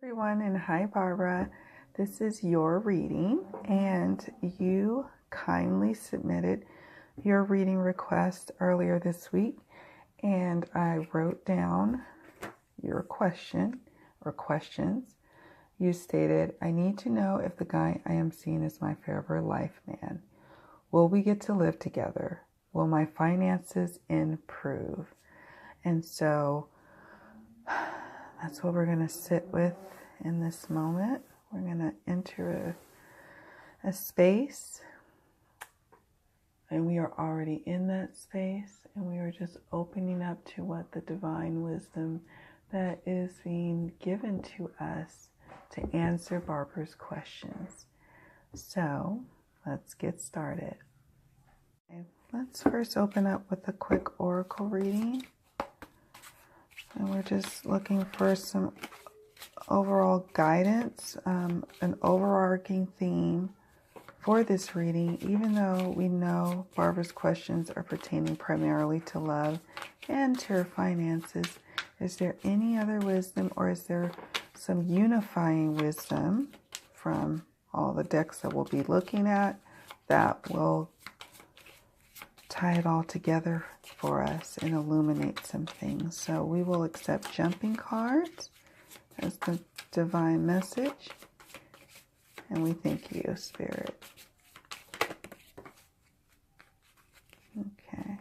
Everyone, and hi Barbara. This is your reading, and you kindly submitted your reading request earlier this week, and I wrote down your question or questions. You stated, I need to know if the guy I am seeing is my forever life man. Will we get to live together? Will my finances improve? And so that's what we're going to sit with in this moment. We're going to enter a space, and we are already in that space, and we are just opening up to what the divine wisdom that is being given to us to answer Barbara's questions. So let's get started. Okay, let's first open up with a quick oracle reading. And we're just looking for some overall guidance, an overarching theme for this reading, even though we know Barbara's questions are pertaining primarily to love and to her finances. Is there any other wisdom, or is there some unifying wisdom from all the decks that we'll be looking at that will tie it all together for us and illuminate some things? So we will accept jumping cards as the divine message, and we thank you, Spirit. Okay.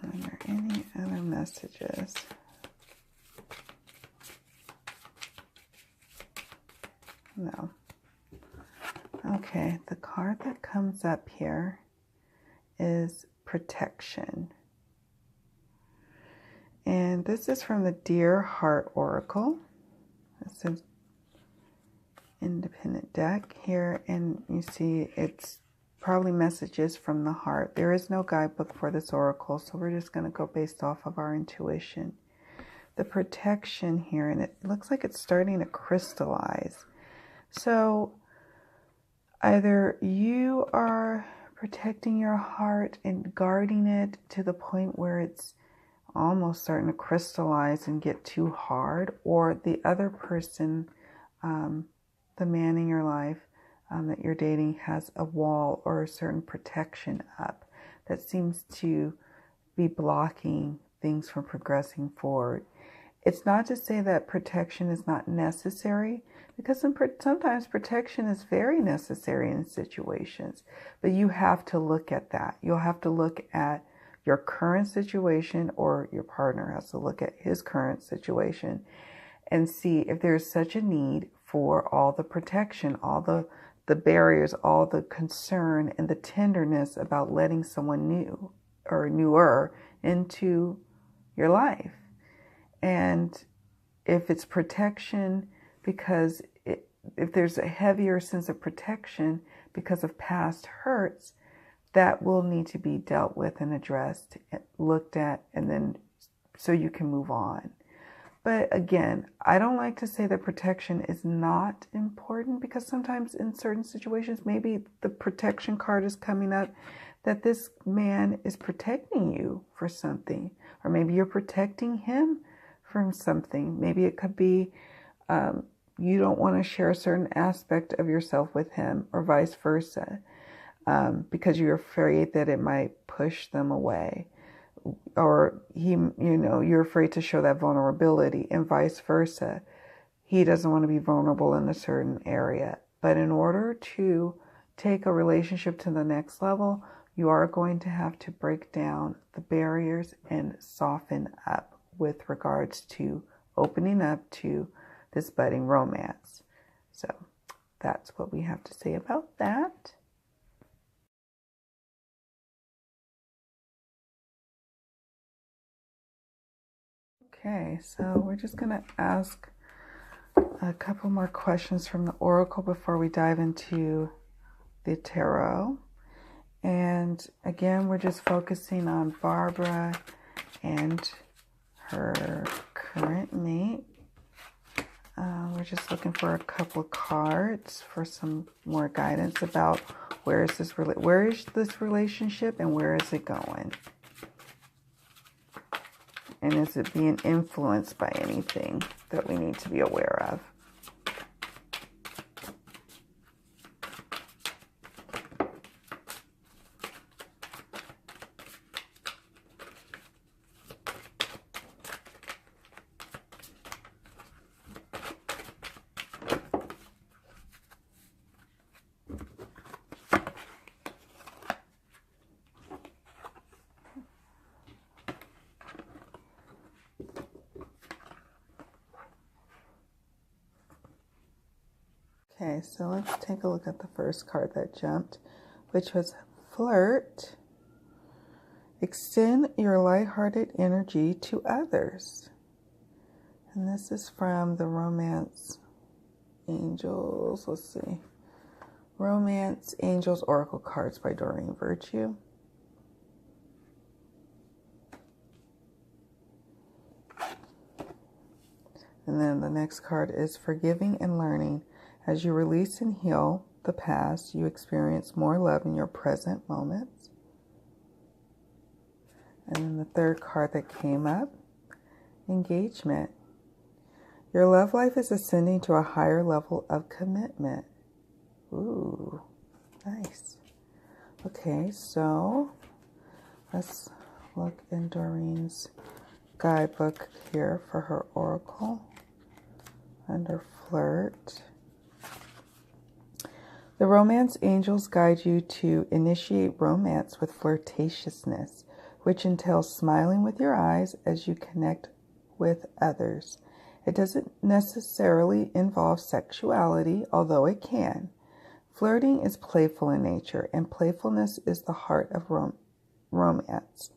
Are there any other messages? No. Okay, the card that comes up here is protection. And this is from the Dear Heart Oracle. It's an independent deck here, and you see it's probably messages from the heart. There is no guidebook for this oracle, so we're just going to go based off of our intuition. The protection here, and it looks like it's starting to crystallize. So either you are protecting your heart and guarding it to the point where it's almost starting to crystallize and get too hard, or the other person, the man in your life that you're dating, has a wall or a certain protection up that seems to be blocking things from progressing forward. It's not to say that protection is not necessary, because sometimes protection is very necessary in situations, but you have to look at that. You'll have to look at your current situation, or your partner has to look at his current situation and see if there's such a need for all the protection, all the barriers, all the concern and the tenderness about letting someone new or newer into your life. And if it's protection because if there's a heavier sense of protection because of past hurts, that will need to be dealt with and addressed, looked at, and then so you can move on. But again, I don't like to say that protection is not important, because sometimes in certain situations, maybe the protection card is coming up that this man is protecting you for something, or maybe you're protecting him from something. Maybe it could be you don't want to share a certain aspect of yourself with him, or vice versa. Because you're afraid that it might push them away, or you're afraid to show that vulnerability, and vice versa. He doesn't want to be vulnerable in a certain area. But in order to take a relationship to the next level, you are going to have to break down the barriers and soften up with regards to opening up to this budding romance. So that's what we have to say about that. Okay, so we're just going to ask a couple more questions from the oracle before we dive into the tarot. And again, we're just focusing on Barbara and her current mate. We're just looking for a couple cards for some more guidance about where is this relationship and where is it going. And is it being influenced by anything that we need to be aware of? Okay, so let's take a look at the first card that jumped, which was flirt. Extend your lighthearted energy to others. And this is from the Romance Angels. Let's see. Romance Angels Oracle Cards by Doreen Virtue. And then the next card is forgiving and learning. As you release and heal the past, you experience more love in your present moments. And then the third card that came up, engagement. Your love life is ascending to a higher level of commitment. Ooh, nice. Okay, so let's look in Doreen's guidebook here for her oracle under flirt. The romance angels guide you to initiate romance with flirtatiousness, which entails smiling with your eyes as you connect with others. It doesn't necessarily involve sexuality, although it can. Flirting is playful in nature, and playfulness is the heart of romance.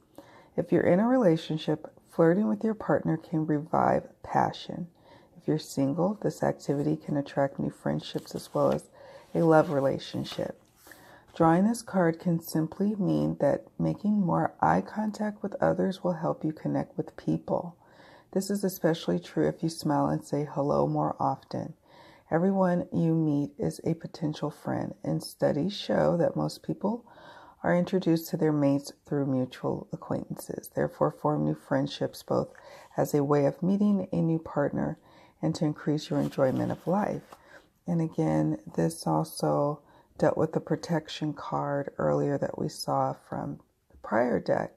If you're in a relationship, flirting with your partner can revive passion. If you're single, this activity can attract new friendships as well as a love relationship. Drawing this card can simply mean that making more eye contact with others will help you connect with people. This is especially true if you smile and say hello more often. Everyone you meet is a potential friend, and studies show that most people are introduced to their mates through mutual acquaintances. Therefore, form new friendships both as a way of meeting a new partner and to increase your enjoyment of life. And again, this also dealt with the protection card earlier that we saw from the prior deck.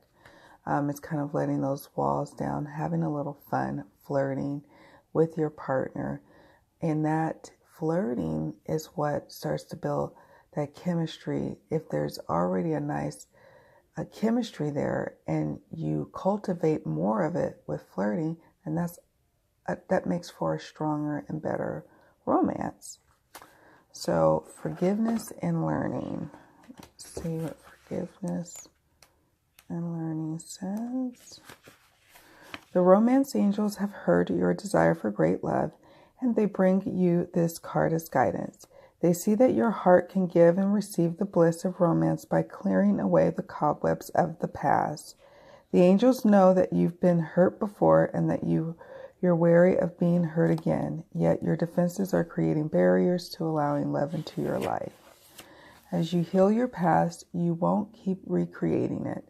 It's kind of letting those walls down, having a little fun, flirting with your partner. And that flirting is what starts to build that chemistry. If there's already a nice chemistry there and you cultivate more of it with flirting, and that makes for a stronger and better romance. So forgiveness and learning. Let's see what forgiveness and learning says. The romance angels have heard your desire for great love, and they bring you this card as guidance. They see that your heart can give and receive the bliss of romance by clearing away the cobwebs of the past. The angels know that you've been hurt before and that you're wary of being hurt again, yet your defenses are creating barriers to allowing love into your life. As you heal your past, you won't keep recreating it.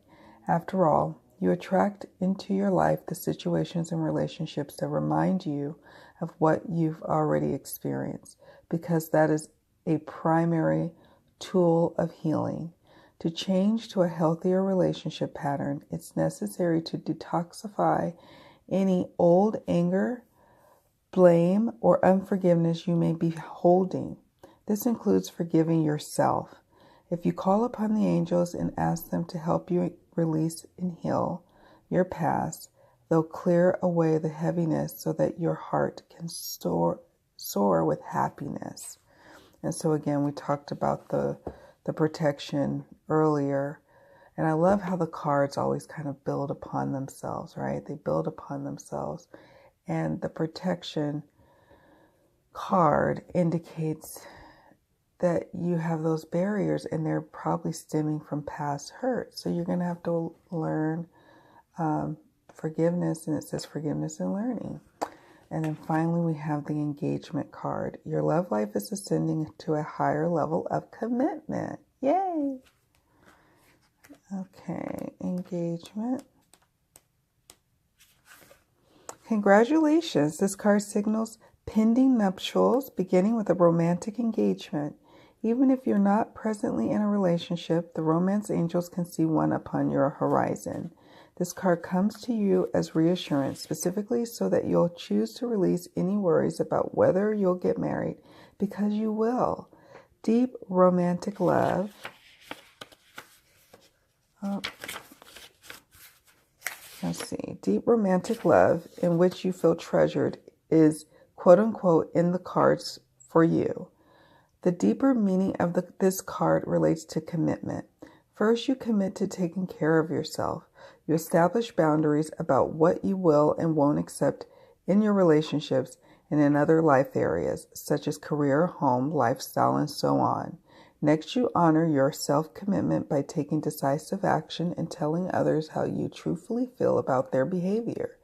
After all, you attract into your life the situations and relationships that remind you of what you've already experienced, because that is a primary tool of healing. To change to a healthier relationship pattern, it's necessary to detoxify any old anger, blame, or unforgiveness you may be holding. This includes forgiving yourself. If you call upon the angels and ask them to help you release and heal your past, they'll clear away the heaviness so that your heart can soar with happiness. And so again, we talked about the protection earlier. And I love how the cards always kind of build upon themselves, right? They build upon themselves. And the protection card indicates that you have those barriers and they're probably stemming from past hurt. So you're going to have to learn forgiveness, and it says forgiveness and learning. And then finally, we have the engagement card. Your love life is ascending to a higher level of commitment. Yay! Okay, engagement. Congratulations. This card signals pending nuptials, beginning with a romantic engagement. Even if you're not presently in a relationship, the romance angels can see one upon your horizon. This card comes to you as reassurance, specifically so that you'll choose to release any worries about whether you'll get married, because you will. Deep romantic love. Let's see. Deep romantic love in which you feel treasured is quote unquote in the cards for you. The deeper meaning of this card relates to commitment. First, you commit to taking care of yourself. You establish boundaries about what you will and won't accept in your relationships and in other life areas, such as career, home, lifestyle, and so on. Next, you honor your self-commitment by taking decisive action and telling others how you truthfully feel about their behavior.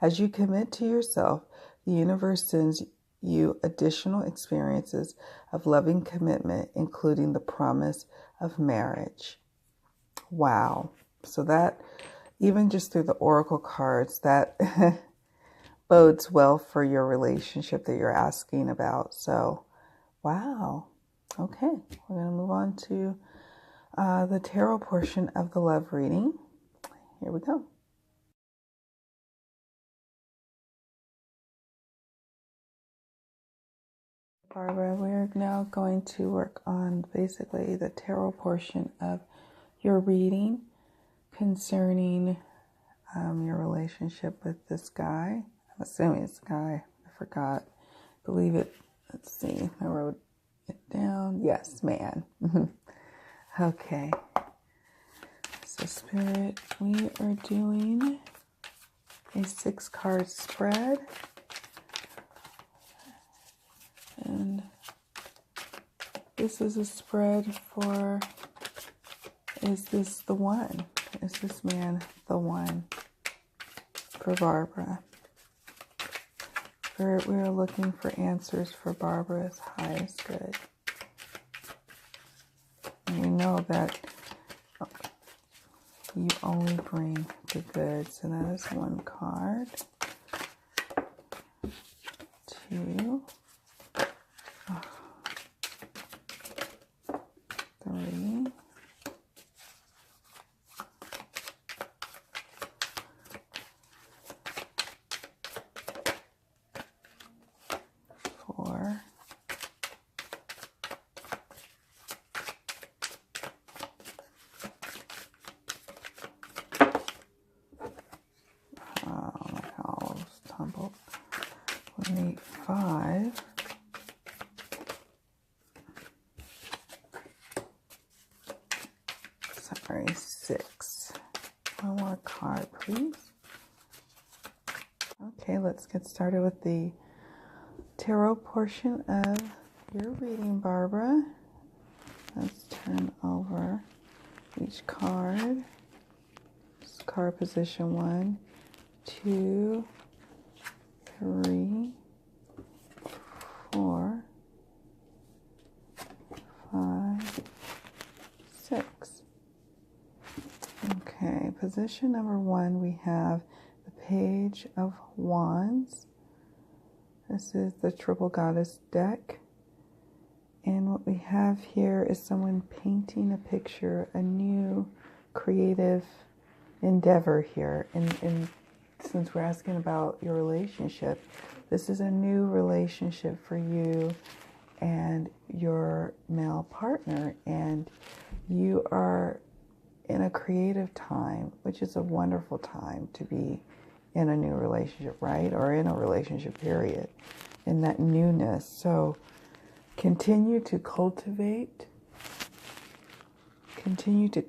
As you commit to yourself, the universe sends you additional experiences of loving commitment, including the promise of marriage. Wow. So that, even just through the oracle cards, that bodes well for your relationship that you're asking about. So, wow. Okay, we're going to move on to the tarot portion of the love reading. Here we go. Barbara, we're now going to work on basically the tarot portion of your reading concerning your relationship with this guy. I'm assuming it's a guy. I forgot. Believe it. Let's see. I wrote it down. Yes, man. Okay. So, Spirit, we are doing a 6-card spread. And this is a spread for, is this the one? Is this man the one for Barbara? Spirit, we are looking for answers for Barbara's highest good. And we know that you only bring the good. So that is 1 card. 2. 3. 4. 5. Sorry, 6. One more card, please. Okay, let's get started with the tarot portion of your reading, Barbara. Let's turn over each card. This is card position 1, 2, 3, 4, 5, 6. Okay, position number 1, we have the Page of Wands. This is the Triple Goddess deck. And what we have here is someone painting a picture, a new creative endeavor here. And since we're asking about your relationship, this is a new relationship for you and your male partner. And you are in a creative time, which is a wonderful time to be in a new relationship, right? Or in a relationship, period. In that newness. So continue to cultivate, continue to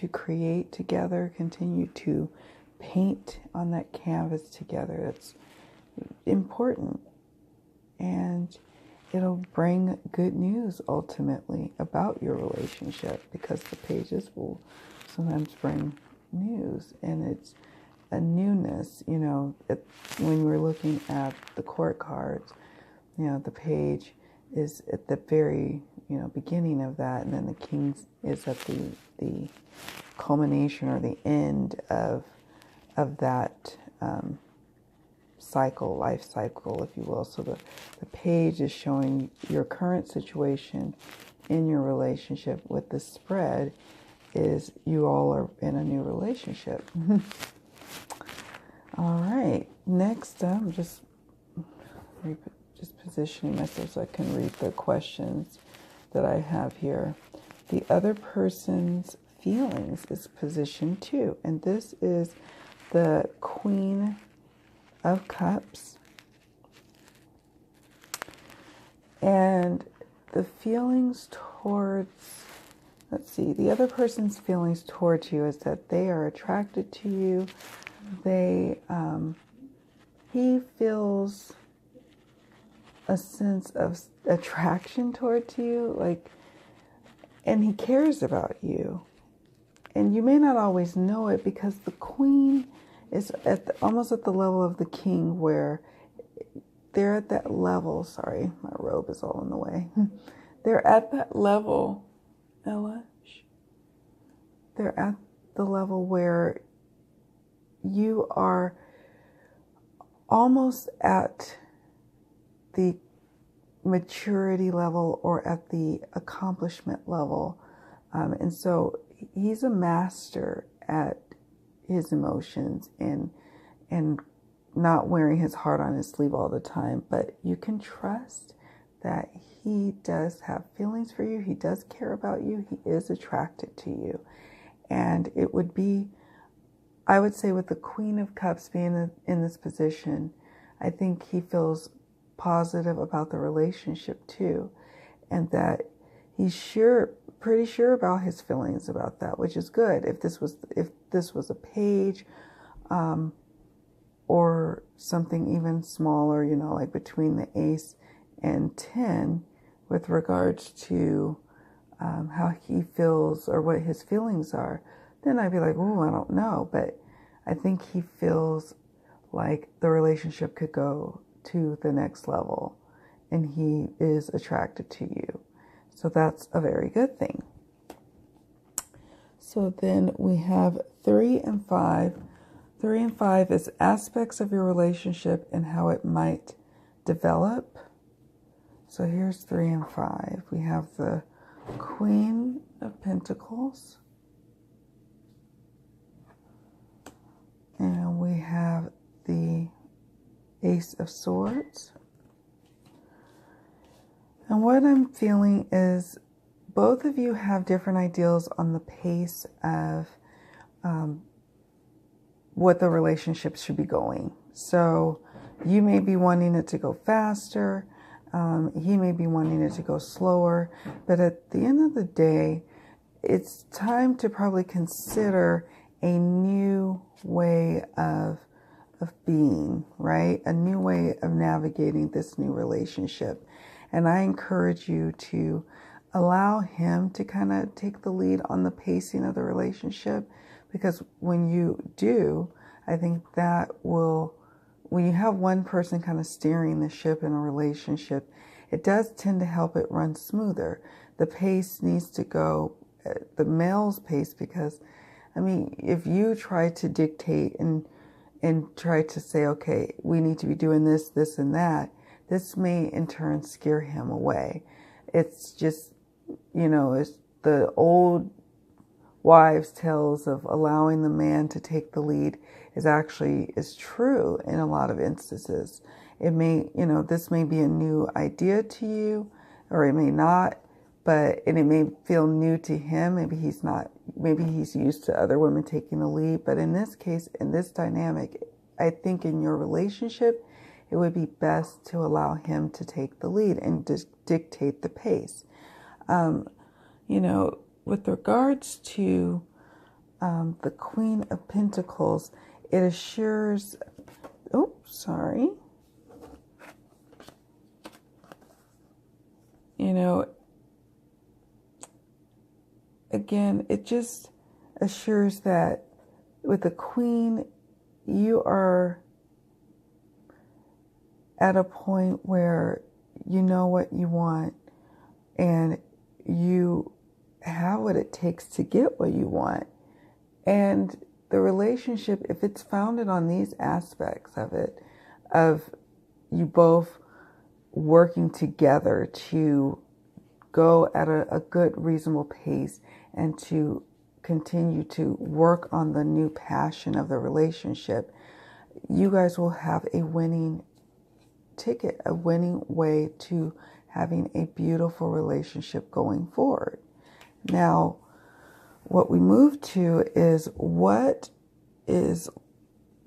create together, continue to paint on that canvas together. That's important. And it'll bring good news ultimately about your relationship, because the pages will sometimes bring news, and it's a newness. You know, when we're looking at the court cards, you know, the page is at the very, beginning of that, and then the king is at the culmination or the end of that cycle, life cycle, if you will. So the page is showing your current situation in your relationship. With the spread is you all are in a new relationship. All right. Next, I'm just positioning myself so I can read the questions that I have here. The other person's feelings is position 2, and this is the Queen of Cups. And the feelings towards, let's see, the other person's feelings towards you is that they are attracted to you. He feels a sense of attraction towards you, like, and he cares about you. And you may not always know it because the Queen is almost at the level of the King, where they're at that level. Sorry, my robe is all in the way. They're at that level, Ella. They're at the level where you are almost at the maturity level or at the accomplishment level. And so he's a master at his emotions and not wearing his heart on his sleeve all the time. But you can trust that he does have feelings for you. He does care about you. He is attracted to you. And it would be, I would say, with the Queen of Cups being in this position, I think he feels positive about the relationship too, and that he's pretty sure about his feelings about that, which is good. If this was a page, or something even smaller, like between the Ace and 10, with regards to how he feels or what his feelings are, then I'd be like, oh, I don't know. But I think he feels like the relationship could go to the next level and he is attracted to you. So that's a very good thing. So then we have 3 and 5. 3 and 5 is aspects of your relationship and how it might develop. So here's 3 and 5. We have the Queen of Pentacles. And we have the Ace of Swords. And what I'm feeling is both of you have different ideals on the pace of what the relationship should be going. So you may be wanting it to go faster. He may be wanting it to go slower. But at the end of the day, it's time to probably consider a new way of being, right? A new way of navigating this new relationship. And I encourage you to allow him to kind of take the lead on the pacing of the relationship, because when you do, I think that will, when you have one person kind of steering the ship in a relationship, it does tend to help it run smoother. The pace needs to go the male's pace, because I mean, if you try to dictate and try to say, okay, we need to be doing this, this, and that, this may in turn scare him away. It's just, it's the old wives' tales of allowing the man to take the lead is true in a lot of instances. It may, this may be a new idea to you, or it may not, and it may feel new to him. Maybe he's used to other women taking the lead. But in this case, in this dynamic, I think in your relationship, it would be best to allow him to take the lead and just dictate the pace. With regards to the Queen of Pentacles, it assures, again, it just assures that with the Queen, you are at a point where you know what you want and you have what it takes to get what you want. And the relationship, if it's founded on these aspects of it, of you both working together to go at a good, reasonable pace and to continue to work on the new passion of the relationship, you guys will have a winning ticket, a winning way to having a beautiful relationship going forward. Now, what we move to is what is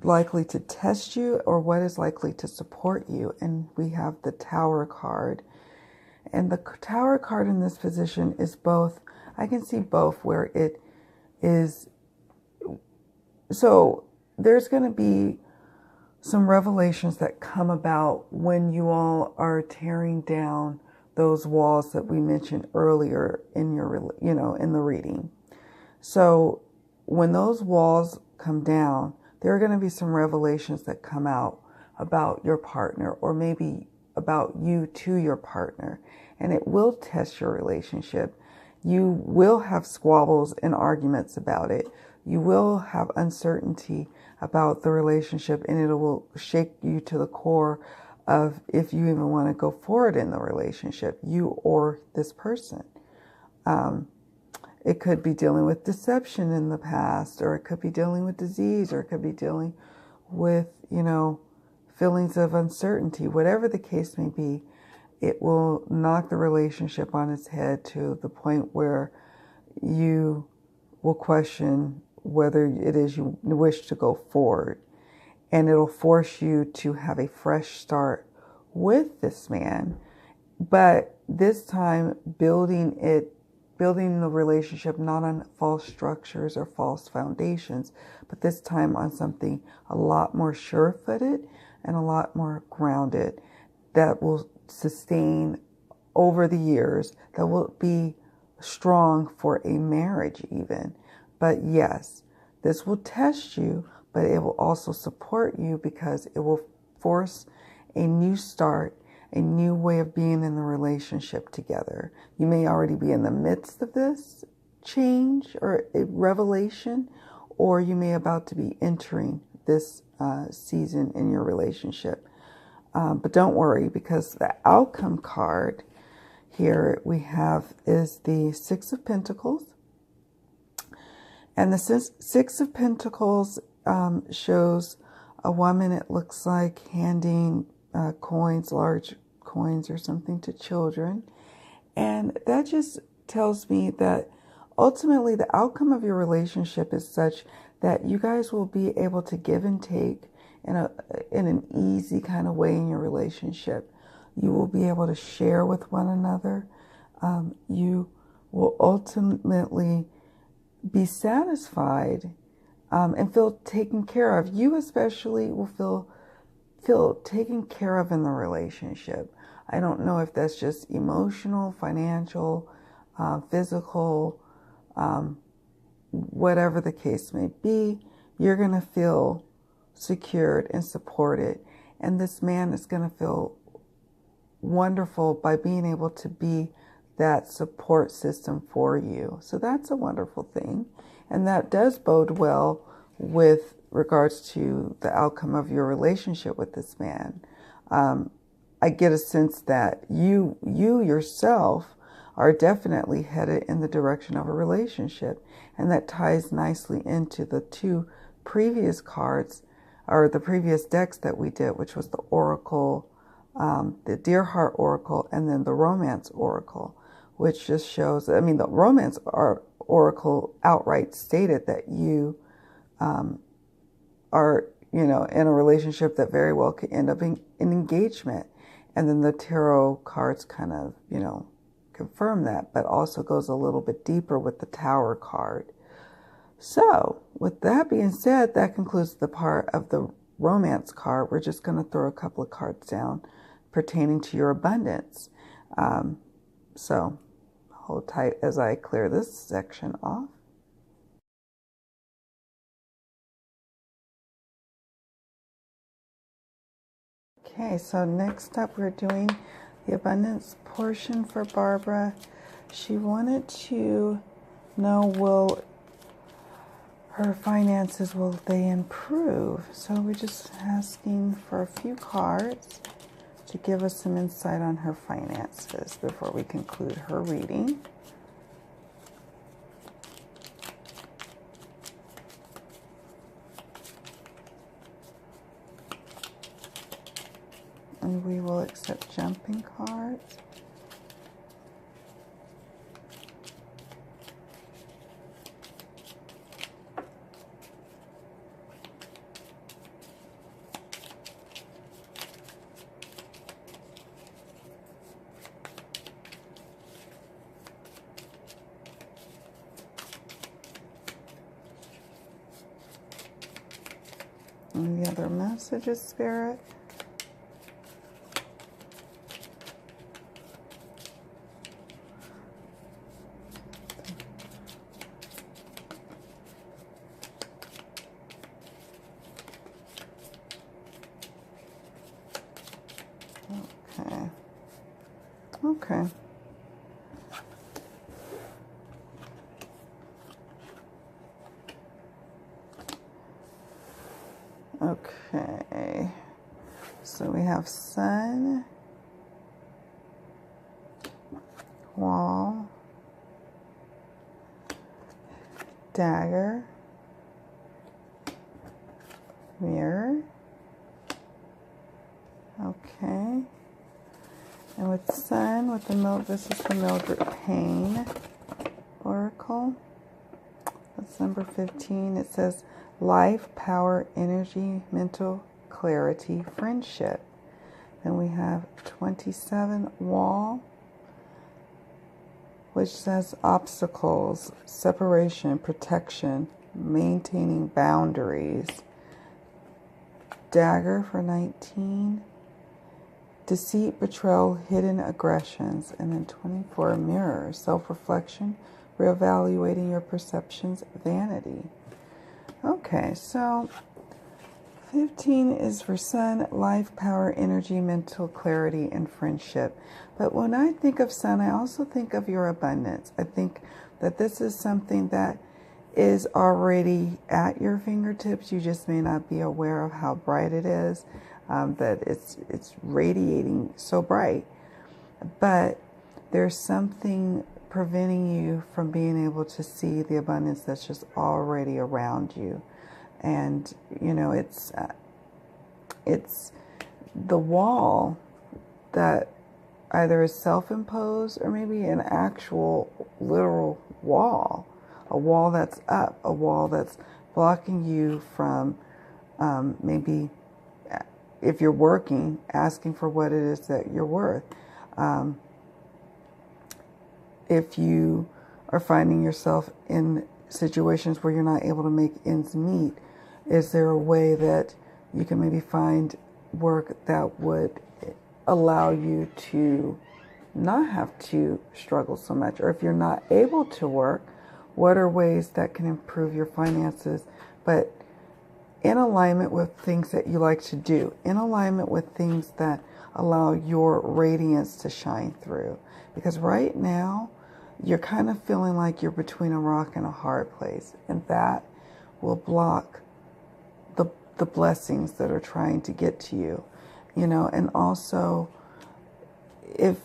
likely to test you or what is likely to support you. And we have the Tower card. And the Tower card in this position is both, I can see both where it is. So there's going to be some revelations that come about when you all are tearing down those walls that we mentioned earlier in your, in the reading. So when those walls come down, there are going to be some revelations that come out about your partner, or maybe about you to your partner, and it will test your relationship. You will have squabbles and arguments about it. You will have uncertainty about the relationship, and it will shake you to the core of if you even want to go forward in the relationship, you or this person. It could be dealing with deception in the past, or it could be dealing with disease, or it could be dealing with, feelings of uncertainty. Whatever the case may be, it will knock the relationship on its head to the point where you will question whether it is you wish to go forward. And it'll force you to have a fresh start with this man, but this time building the relationship not on false structures or false foundations, but this time on something a lot more sure-footed and a lot more grounded that will sustain over the years, that will be strong for a marriage even. But yes, this will test you, but it will also support you because it will force a new start, a new way of being in the relationship together. You may already be in the midst of this change or a revelation, or you may about to be entering this season in your relationship. But don't worry, because the outcome card here we have is the Six of Pentacles. And the Six of Pentacles shows a woman, it looks like, handing coins, large coins or something, to children. And that just tells me that ultimately the outcome of your relationship is such that you guys will be able to give and take in an easy kind of way in your relationship. You will be able to share with one another. You will ultimately be satisfied and feel taken care of. You especially will feel taken care of in the relationship. I don't know if that's just emotional, financial, physical, whatever the case may be. You're going to feel secured and supported, and this man is going to feel wonderful by being able to be that support system for you. So that's a wonderful thing, and that does bode well with regards to the outcome of your relationship with this man. I get a sense that you yourself are definitely headed in the direction of a relationship, and that ties nicely into the two previous cards, or the previous decks that we did, which was the Oracle, the Dear Heart Oracle, and then the Romance Oracle, which just shows, the Romance Oracle outright stated that you are, in a relationship that very well could end up in an engagement. And then the tarot cards kind of, confirm that, but also goes a little bit deeper with the Tower card. So with that being said, that concludes the part of the Romance card. We're just going to throw a couple of cards down pertaining to your abundance. So hold tight as I clear this section off. Okay, so next up we're doing the abundance portion for Barbara. She wanted to know, will her finances, will they improve? So we're just asking for a few cards to give us some insight on her finances before we conclude her reading. And we will accept jumping cards. And the other messages, Spirit. Okay. Okay. Okay. So we have sun, wall, dagger, mirror. Okay. And with sun, with the this is the Mildred Payne Oracle. That's number 15. It says life, power, energy, mental clarity, friendship. Then we have 27, wall, which says obstacles, separation, protection, maintaining boundaries. Dagger for 19. Deceit, betrayal, hidden aggressions. And then 24, mirror, self-reflection, reevaluating your perceptions, vanity. Okay, so 15 is for sun, life, power, energy, mental clarity, and friendship. But when I think of sun, I also think of your abundance. I think that this is something that is already at your fingertips. You just may not be aware of how bright it is, that it's radiating so bright. But there's something preventing you from being able to see the abundance that's just already around you. And, you know, it's the wall that either is self-imposed or maybe an actual literal wall, a wall that's up, a wall that's blocking you from maybe, if you're working, asking for what it is that you're worth. If you are finding yourself in situations where you're not able to make ends meet, is there a way that you can maybe find work that would allow you to not have to struggle so much? Or if you're not able to work, what are ways that can improve your finances, but in alignment with things that you like to do, in alignment with things that allow your radiance to shine through? Because right now, you're kind of feeling like you're between a rock and a hard place, and that will block the blessings that are trying to get to you, you know. And also, if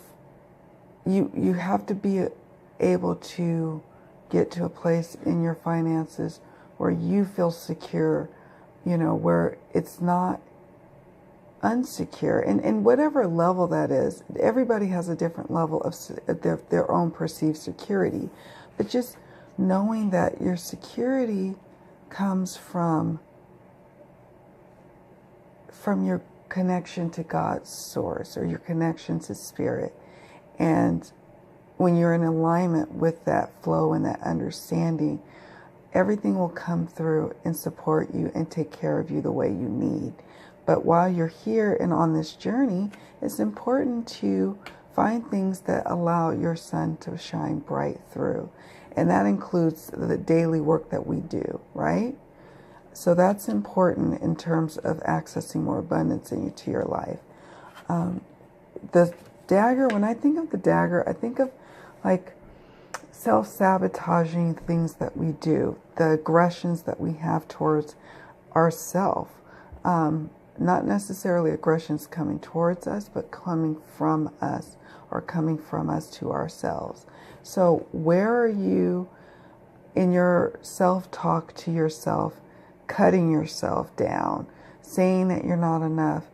you have to be able to get to a place in your finances where you feel secure, you know, where it's not unsecure, and whatever level that is. Everybody has a different level of their own perceived security, but just knowing that your security comes from your connection to God's source, or your connection to spirit. And when you're in alignment with that flow and that understanding, everything will come through and support you and take care of you the way you need. But while you're here and on this journey, it's important to find things that allow your sun to shine bright through. And that includes the daily work that we do, right? So that's important in terms of accessing more abundance into your life. The dagger, when I think of the dagger, I think of like self-sabotaging things that we do, the aggressions that we have towards ourselves. Not necessarily aggressions coming towards us, but coming from us, or coming from us to ourselves. So where are you in your self-talk to yourself, cutting yourself down, saying that you're not enough?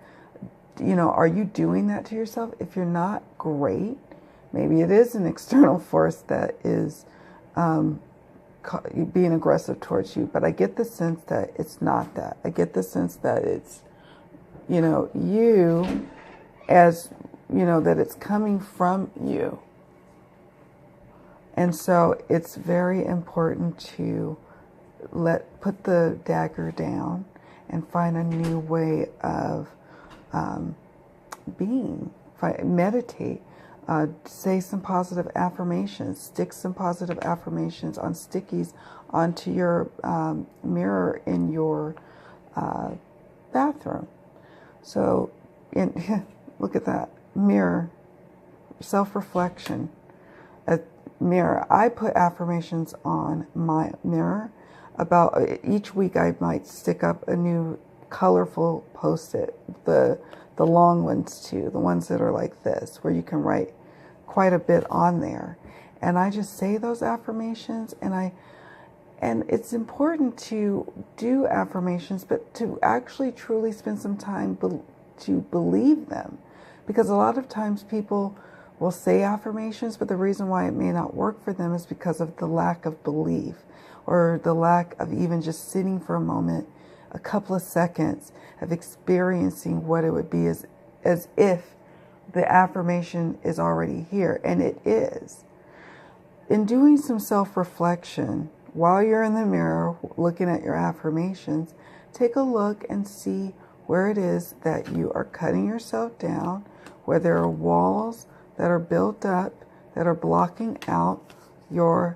You know, are you doing that to yourself? If you're not, great. Maybe it is an external force that is being aggressive towards you. But I get the sense that it's not that. I get the sense that it's, you know, you as, you know, that it's coming from you. And so it's very important to put the dagger down and find a new way of being. Meditate. Say some positive affirmations. Stick some positive affirmations on stickies onto your mirror in your bathroom. So, look at that. Mirror. Self-reflection. A mirror. I put affirmations on my mirror. About each week I might stick up a new colorful post-it. The long ones too. The ones that are like this, where you can write quite a bit on there. And I just say those affirmations, and it's important to do affirmations, but to actually truly spend some time to believe them. Because a lot of times people will say affirmations, but the reason why it may not work for them is because of the lack of belief, or the lack of even just sitting for a moment, a couple of seconds of experiencing what it would be as if the affirmation is already here, and it is. In doing some self-reflection, while you're in the mirror looking at your affirmations, take a look and see where it is that you are cutting yourself down, where there are walls that are built up that are blocking out your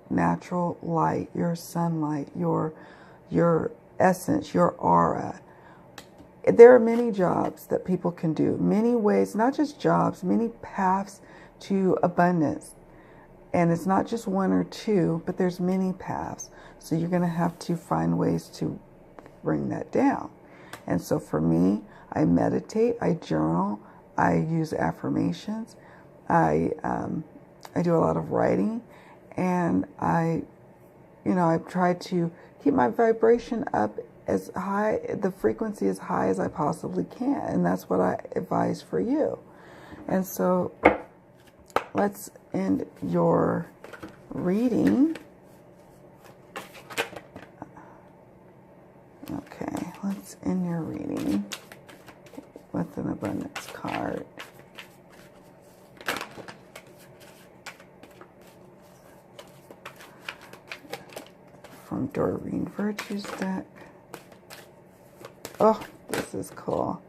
natural light, your sunlight, your essence, your aura. There are many jobs that people can do, many ways, not just jobs, many paths to abundance. And it's not just one or two, but there's many paths. So you're going to have to find ways to bring that down. And so for me, I meditate, I journal, I use affirmations, I do a lot of writing, and I try to keep my vibration up as high, the frequency as high as I possibly can. And that's what I advise for you. And so let's end your reading. Okay, let's end your reading with an abundance card. From Doreen Virtue's deck. Oh, this is cool.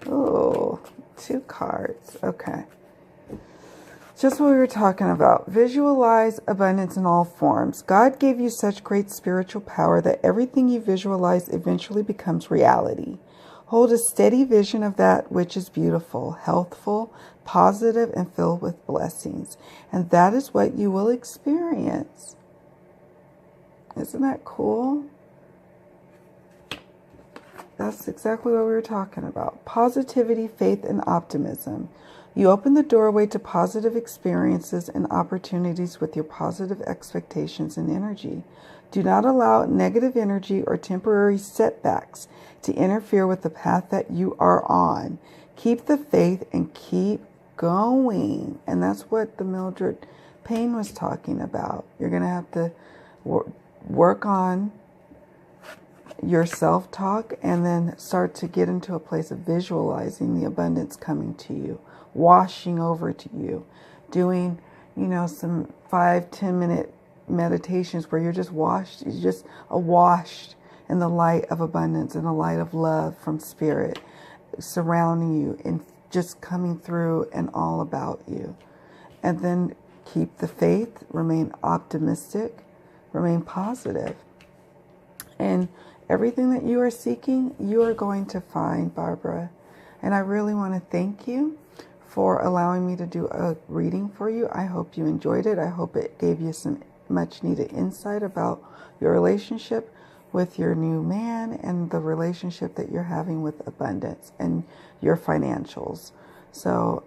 Oh, 2 cards. Okay. Just what we were talking about. Visualize abundance in all forms. God gave you such great spiritual power that everything you visualize eventually becomes reality. Hold a steady vision of that which is beautiful, healthful, positive, and filled with blessings. And that is what you will experience. Isn't that cool? That's exactly what we were talking about. Positivity, faith, and optimism. You open the doorway to positive experiences and opportunities with your positive expectations and energy. Do not allow negative energy or temporary setbacks to interfere with the path that you are on. Keep the faith and keep going. And that's what the Mildred Payne was talking about. You're going to have to work on your self-talk, and then start to get into a place of visualizing the abundance coming to you, washing over to you, doing, some 5-10 minute meditations where you're just washed in the light of abundance and the light of love from spirit surrounding you and just coming through and all about you. And then keep the faith, remain optimistic, remain positive. And everything that you are seeking, you are going to find, Barbara. And I really want to thank you for allowing me to do a reading for you. I hope you enjoyed it. I hope it gave you some much needed insight about your relationship with your new man and the relationship that you're having with abundance and your financials. So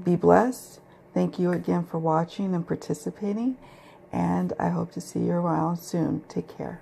be blessed. Thank you again for watching and participating. And I hope to see you around soon. Take care.